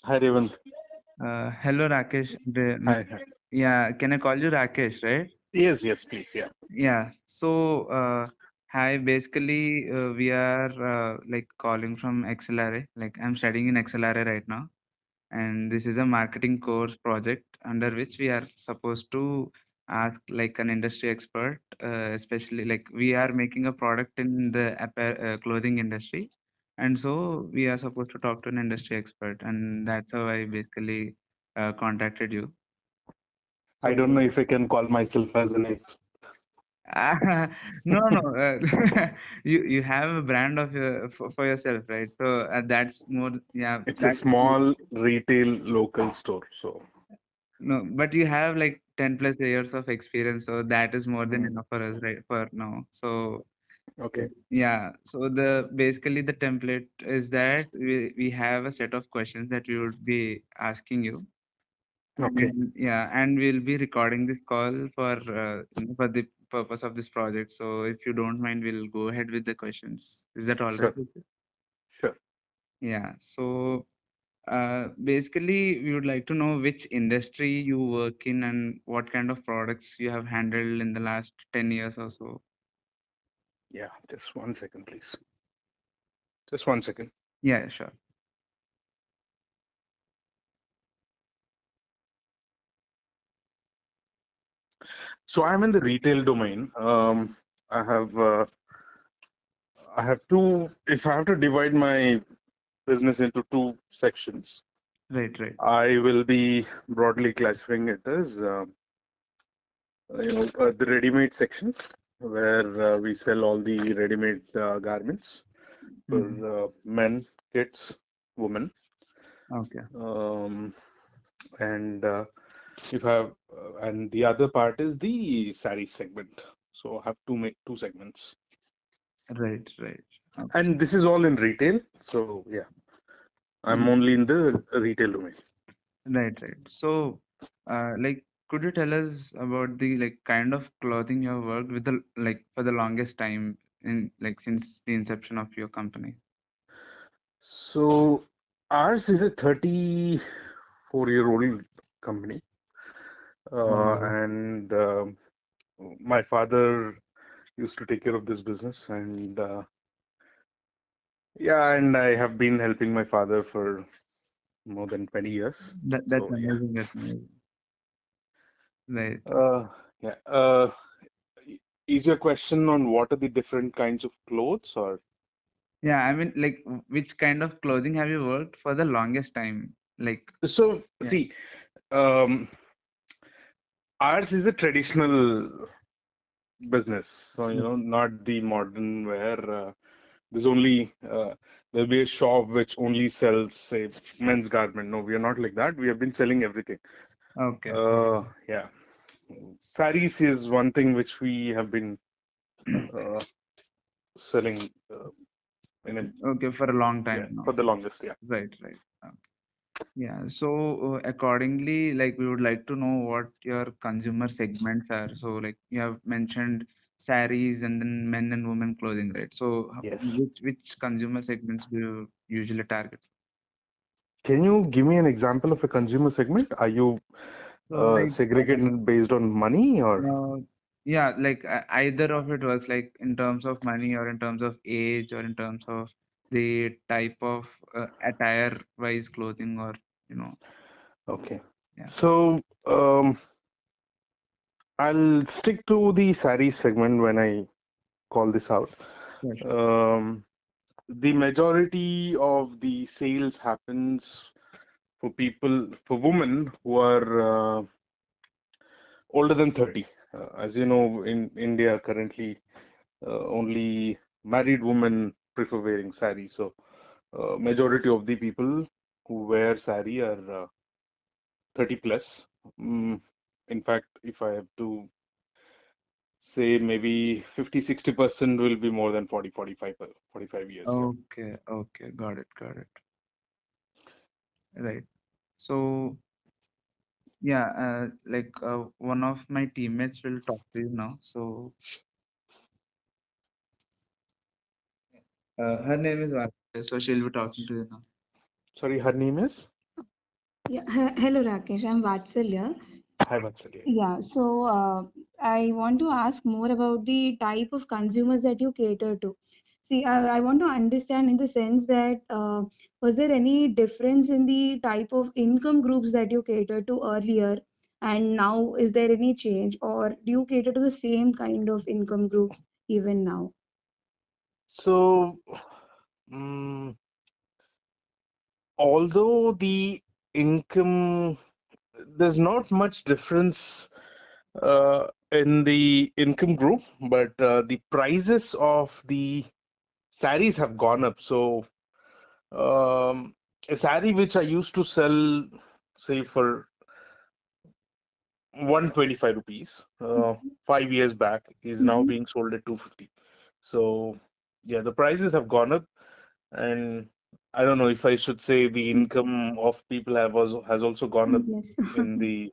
Hi, Revan. Hello, Rakesh. Hi, hi. Yeah, can I call you Rakesh, right? Yes, yes, please. Yeah. Yeah. So, hi. Basically, we are like calling from XLRA. Like I'm studying in XLRA right now, and this is a marketing course project under which we are supposed to ask like an industry expert, especially like we are making a product in the clothing industry, and so we are supposed to talk to an industry expert, and that's how I basically contacted you. I don't So know if I can call myself as an ex. no, no, you have a brand of for yourself, right? So that's more, yeah, It's a that. small retail local store. So, No, but you have like 10 plus years of experience, so that is more than mm, enough for us, right? For now. So okay, yeah, so the basically the template is that we have a set of questions that we would be asking you, okay, and yeah, and we'll be recording this call for the purpose of this project. So if you don't mind, we'll go ahead with the questions. Is that all right sure, with you? sure. Yeah. So basically, we would like to know which industry you work in and what kind of products you have handled in the last 10 years or so. Yeah, just 1 second, please. Just 1 second. Yeah, sure. So, I'm in the retail domain. I have, uh, I have two. If I have to divide my business into two sections, Right, right. I will be broadly classifying it as, the ready-made section, where we sell all the ready-made garments for Hmm. men, kids, women. Okay. Um, and if I have, and the other part is the sari segment. So I have to make two segments. Right, right. Okay. And this is all in retail. So yeah, I'm Mm. only in the retail domain. Right, right. So, like, could you tell us about the like kind of clothing you have worked with the like for the longest time in like since the inception of your company? So ours is a 34-year-old company. Wow. And my father used to take care of this business, and yeah, and I have been helping my father for more than 20 years. That's So yeah. amazing. That's amazing. Right. uh, yeah is your question on what are the different kinds of clothes, or Yeah, I mean, like, which kind of clothing have you worked for the longest time? Like, so yeah. see, um, ours is a traditional business, so not the modern where there's only there'll be a shop which only sells, say, men's garment. No, we are not like that. We have been selling everything. Okay. Yeah, saris is one thing which we have been uh, selling in a, Okay, for a long yeah, time now. for the longest. Yeah. Right, right. Yeah. So, accordingly, like, we would like to know what your consumer segments are. So, like, you have mentioned saris and then men and women clothing, right? So, Yes. which consumer segments do you usually target? Can you give me an example of a consumer segment? Are you So, like, segregated based on money, or uh, yeah, like either of it works, like in terms of money or in terms of age or in terms of the type of attire wise clothing or, you know, okay? yeah. So I'll stick to the sari segment when I call this out. Sure, sure. Um, the majority of the sales happens for people, for women who are older than 30. As you know, in India currently, only married women prefer wearing sari. So, majority of the people who wear sari are 30 plus. Mm, in fact, if I have to say, maybe 50-60% will be more than 45 years. Yeah. Okay, okay, got it. Right. So, yeah, like one of my teammates will talk to you now. So, her name is Varshita, so she'll be talking to you now. Sorry, her name is? Yeah. Hello, Rakesh. I'm Vatsalya. Hi, Vatsalya. Yeah. So I want to ask more about the type of consumers that you cater to. See, I want to understand in the sense that was there any difference in the type of income groups that you cater to earlier, and now is there any change, or do you cater to the same kind of income groups even now? So, mm, although the income, there's not much difference in the income group, but the prices of the saris have gone up. So, um, a sari which I used to sell, say, for 125 rupees 5 years back is now Mm-hmm. being sold at 250. So, yeah, the prices have gone up, and I don't know if I should say the income of people has also gone up Yes. in the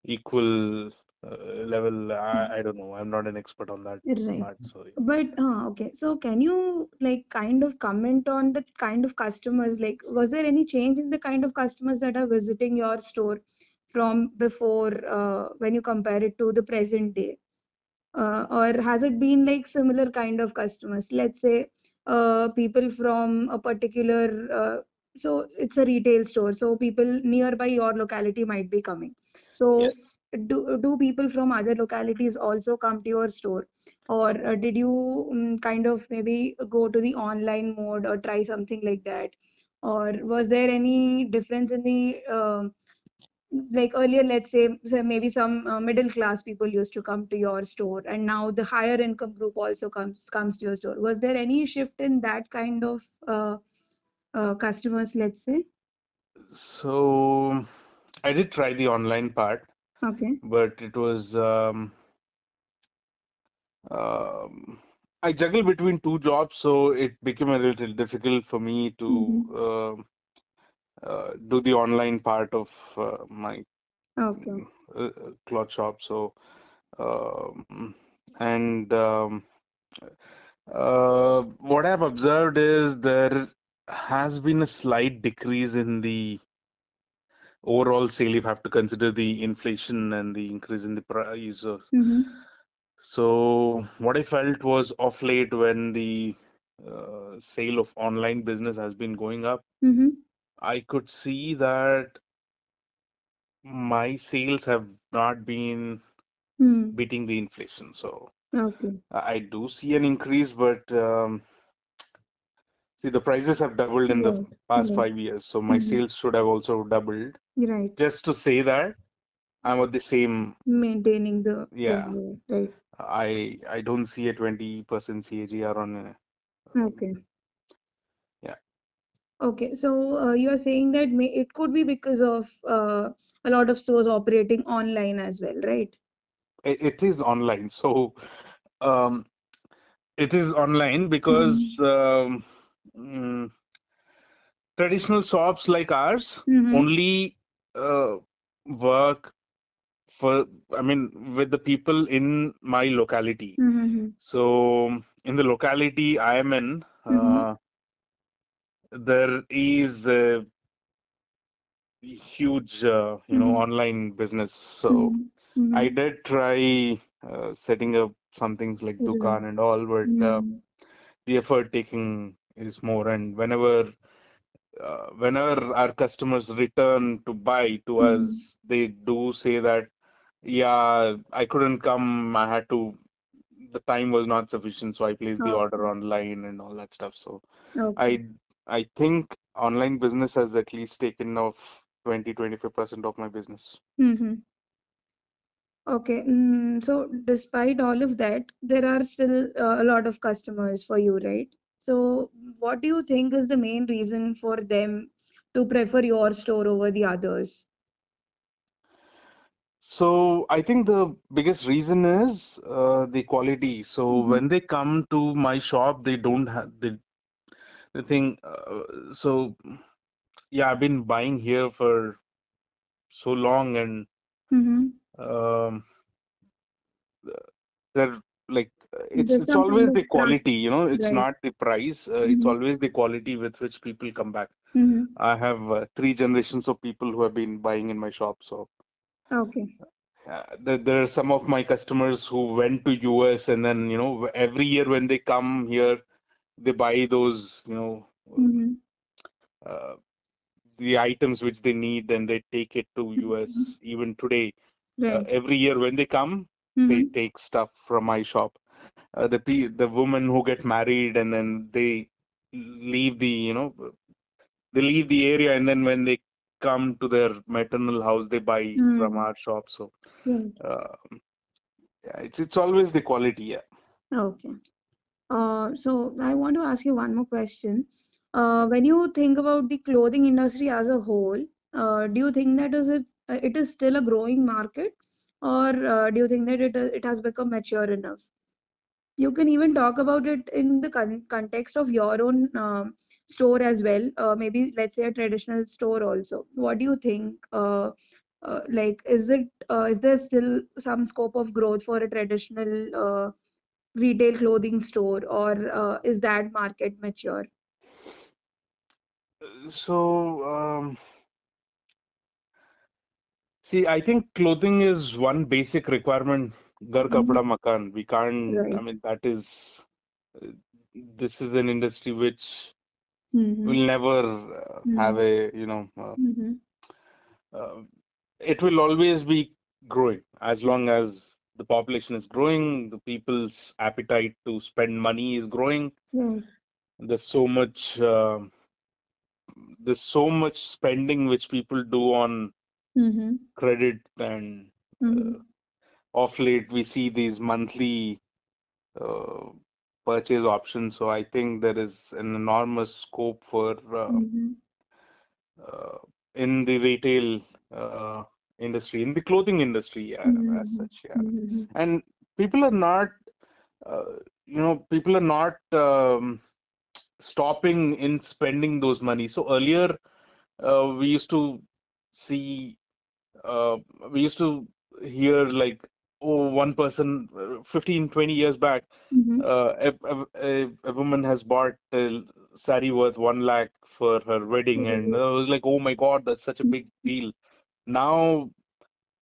equal level. I don't know. I'm not an expert on that Right. part. So yeah. But okay, so can you like kind of comment on the kind of customers? Like, was there any change in the kind of customers that are visiting your store from before when you compare it to the present day? Or has it been like similar kind of customers? Let's say people from a particular, so it's a retail store, so people nearby your locality might be coming. So Yes. do people from other localities also come to your store, or did you kind of maybe go to the online mode or try something like that, or was there any difference in the like earlier, let's say maybe some middle class people used to come to your store, and now the higher income group also comes to your store. Was there any shift in that kind of customers, let's say? So I did try the online part, Okay. but it was um, I juggle between two jobs, so it became a little difficult for me to Mm-hmm. do the online part of my Okay. cloth shop. So, um, and what I've observed is there has been a slight decrease in the overall sale if you have to consider the inflation and the increase in the price. Mm-hmm. So, what I felt was off late when the sale of online business has been going up, Mm-hmm. I could see that my sales have not been Hmm. beating the inflation. So Okay. I do see an increase, but see, the prices have doubled in the Right. past Right. 5 years, so my Mm-hmm. sales should have also doubled. Right. Just to say that I'm at the same, Maintaining the yeah, turnover. Right. I don't see a 20% CAGR on a, Okay. yeah, Okay, so you're saying that it could be because of a lot of stores operating online as well, right? it is online. So um, it is online because Mm-hmm. mm, traditional shops like ours Mm-hmm. only work for, I mean, with the people in my locality. Mm-hmm. So in the locality I am in, Mm-hmm. there is a huge, Mm-hmm. online business. So Mm-hmm. Mm-hmm. I did try setting up some things like Right. Dukan and all, but Mm-hmm. the effort taking is more. And whenever our customers return to buy to Mm-hmm. us, they do say that, yeah, I couldn't come. I had to, the time was not sufficient, so I placed the order Okay. online and all that stuff. So Okay. I I think online business has at least taken off 20-25% of my business. Mm-hmm. Okay. So despite all of that, there are still a lot of customers for you, right? So what do you think is the main reason for them to prefer your store over the others? So I think the biggest reason is the quality. So Mm-hmm. when they come to my shop, they don't have the thing. So yeah, I've been buying here for so long, and Mm-hmm. um, they're like There's it's some kind always of the trust, quality. It's right? not the price. It's Mm-hmm. always the quality with which people come back. Mm-hmm. I have 3 generations of people who have been buying in my shop. So Okay. there are some of my customers who went to US, and then every year when they come here, they buy those Mm-hmm. uh, the items which they need, and they take it to Mm-hmm. US. Even today, Right. every year when they come, they Mm-hmm. take stuff from my shop. The women who get married, and then they leave the they leave the area, and then when they come to their maternal house, they buy from Mm. our shop. So Right. uh, yeah, it's always the quality. Yeah. Okay. So I want to ask you one more question. When you think about the clothing industry as a whole, do you think that it is still a growing market, or do you think that it has become mature enough? You can even talk about it in the context of your own store as well. Maybe let's say a traditional store also. What do you think? Like, is there still some scope of growth for a traditional retail clothing store, or is that market mature? So see, I think clothing is one basic requirement. Ghar Mhm. kapda makan. We can't. I Right. mean, that is. uh, This is an industry which Mm-hmm. will never have Mm-hmm. a Mm-hmm. uh, it will always be growing as long as the population is growing, the people's appetite to spend money is growing. Right. There's so much spending which people do on Mm-hmm. credit, and uh, Mm-hmm. off late we see these monthly uh, purchase options. So I think there is an enormous scope for Mm-hmm. uh, in the retail uh, industry, in the clothing industry, yeah, as Mm-hmm. such, yeah. Mm-hmm. And people are not, uh, people are not stopping in spending those money. So earlier, we used to see, uh, we used to hear like, oh, one person, 15, 20 years back, Mm-hmm. a woman has bought a sari worth 1 lakh for her wedding, and Right. I was like, oh my God, that's such a big deal. Now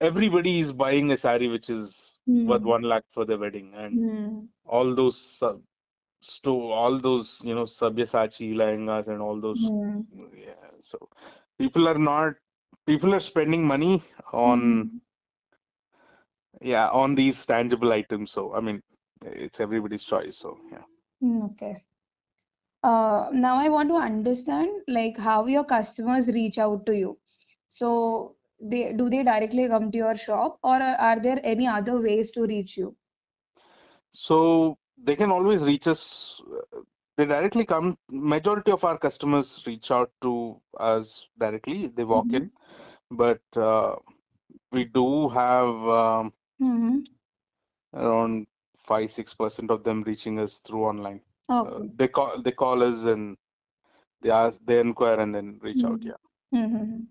everybody is buying a sari which is worth Mm-hmm. 1 lakh for their wedding, and Mm-hmm. all those all those Sabyasachi lehengas and all those. Yeah, so people are not people are spending money on Mm-hmm. on these tangible items. So I mean, it's everybody's choice. So yeah. Okay. Now I want to understand like how your customers reach out to you. So they directly come to your shop, or are there any other ways to reach you? So they can always reach us. They directly come. Majority of our customers reach out to us directly. They walk Mm-hmm. in, but we do have Mm-hmm. around 5-6% of them reaching us through online. Okay. They call us, and they inquire and then reach out. Mm-hmm. Yeah. Mm-hmm.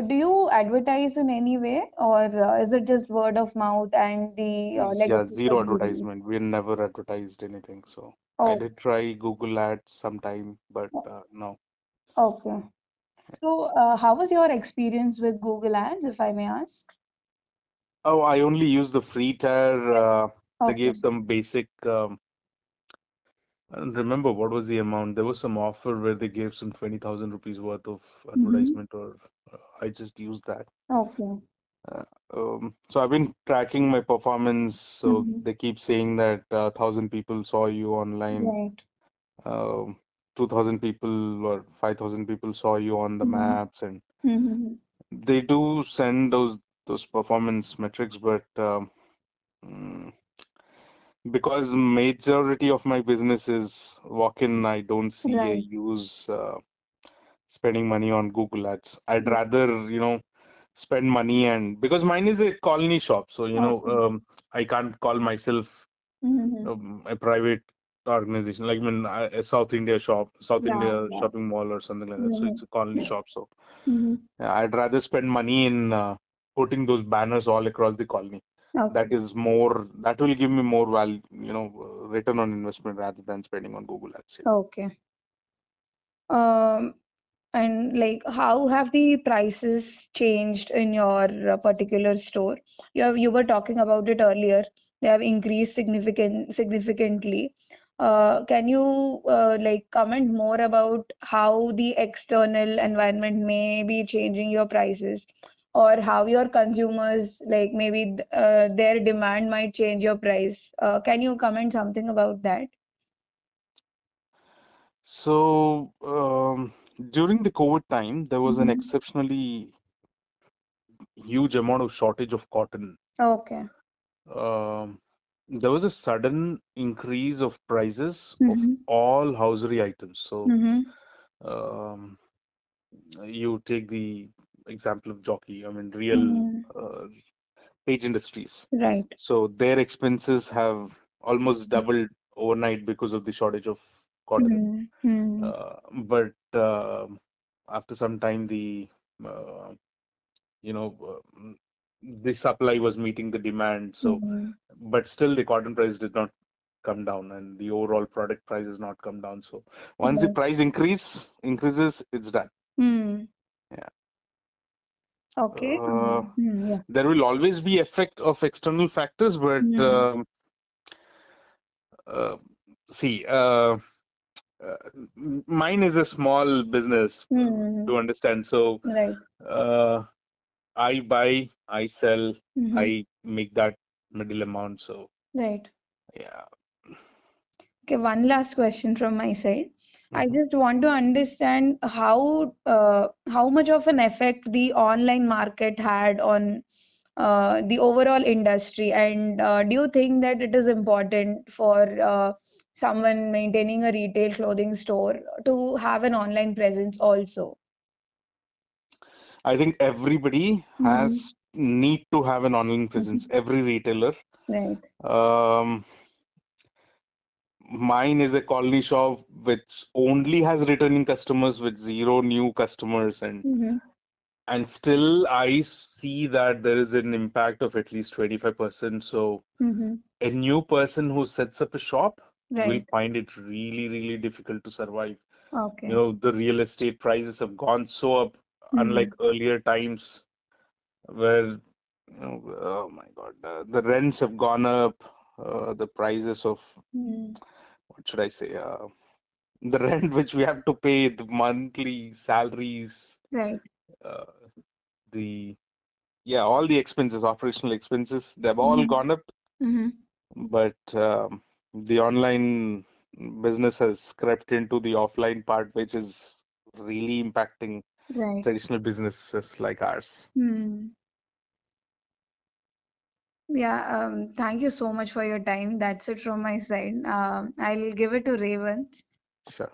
Do you advertise in any way, or is it just word of mouth and the Yeah, legacy zero credibility? advertisement. We never advertised anything. So I Oh, did try Google Ads sometime, but no. okay. So, how was your experience with Google Ads, if I may ask? Oh, I only use the free tier. They Okay. gave some basic. I don't remember what was the amount. There was some offer where they gave some 20,000 rupees worth of Mm-hmm. advertisement, or I just used that. Okay. Uh, so I've been tracking my performance. So Mm-hmm. they keep saying that 1,000 people saw you online, Right. um 2,000 people or 5,000 people saw you on the Mm-hmm. maps, and Mm-hmm. they do send those performance metrics, but mm, because majority of my business is walk-in, I don't see a Right. use spending money on Google Ads. I'd Right. rather, spend money, and because mine is a colony shop, so Okay. I can't call myself Mm-hmm. a private organization, like, I mean, a South Yeah. India Yeah. shopping mall or something like that. So Mm-hmm. it's a colony shop. So Mm-hmm. yeah, I'd rather spend money in putting those banners all across the colony. Okay. That will give me more value, return on investment rather than spending on Google Ads. Yeah. Okay. Um, and like, how have the prices changed in your particular store? You were talking about it earlier. They have increased significantly. Can you like comment more about how the external environment may be changing your prices, or how your consumers, like maybe their demand might change your price? Can you comment something about that? So, during the COVID time, there was an Mm-hmm. exceptionally huge amount of shortage of cotton. Okay. Um, there was a sudden increase of prices of Mm-hmm. all housery items. So, Mm-hmm. um, you take the example of Jockey, I mean, real Mm-hmm. uh, page industries. Right. So, their expenses have almost doubled overnight because of the shortage of cotton. Mm-hmm. But after some time, uh, you know, the supply was meeting the demand. So, Mm-hmm. but still, the cotton price did not come down, and the overall product price has not come down. So, once the Right. price increases, it's done. Hmm. Yeah. Okay. Uh, Yeah. there will always be effect of external factors, but Hmm. uh, see, mine is a small business Hmm. to understand. So. Right. Uh, I buy, I sell, Hmm. I make that middle amount. So Right. yeah. Okay, one last question from my side. I Mhm. just want to understand how much of an effect the online market had on the overall industry, and do you think that it is important for someone maintaining a retail clothing store to have an online presence also? I think everybody Mm-hmm. has need to have an online presence. Every retailer. Right. Um, Mine is a colony shop which only has returning customers with zero new customers, Mm-hmm. and still I see that there is an impact of at least 25%. So Mm-hmm. a new person who sets up a shop will Right. find it really, really difficult to survive. Okay. The real estate prices have gone so up, unlike Mm-hmm. earlier times where, oh my God, the rents have gone up, the prices of, what should I say, the rent which we have to pay, the monthly salaries, Right. uh, the, yeah, all the expenses, operational expenses, they've all Mm-hmm. gone up, Mm-hmm. but the online business has crept into the offline part, which is really impacting Right. traditional businesses like ours. Hmm. Yeah, thank you so much for your time. That's it from my side. I'll give it to Revant. Sure.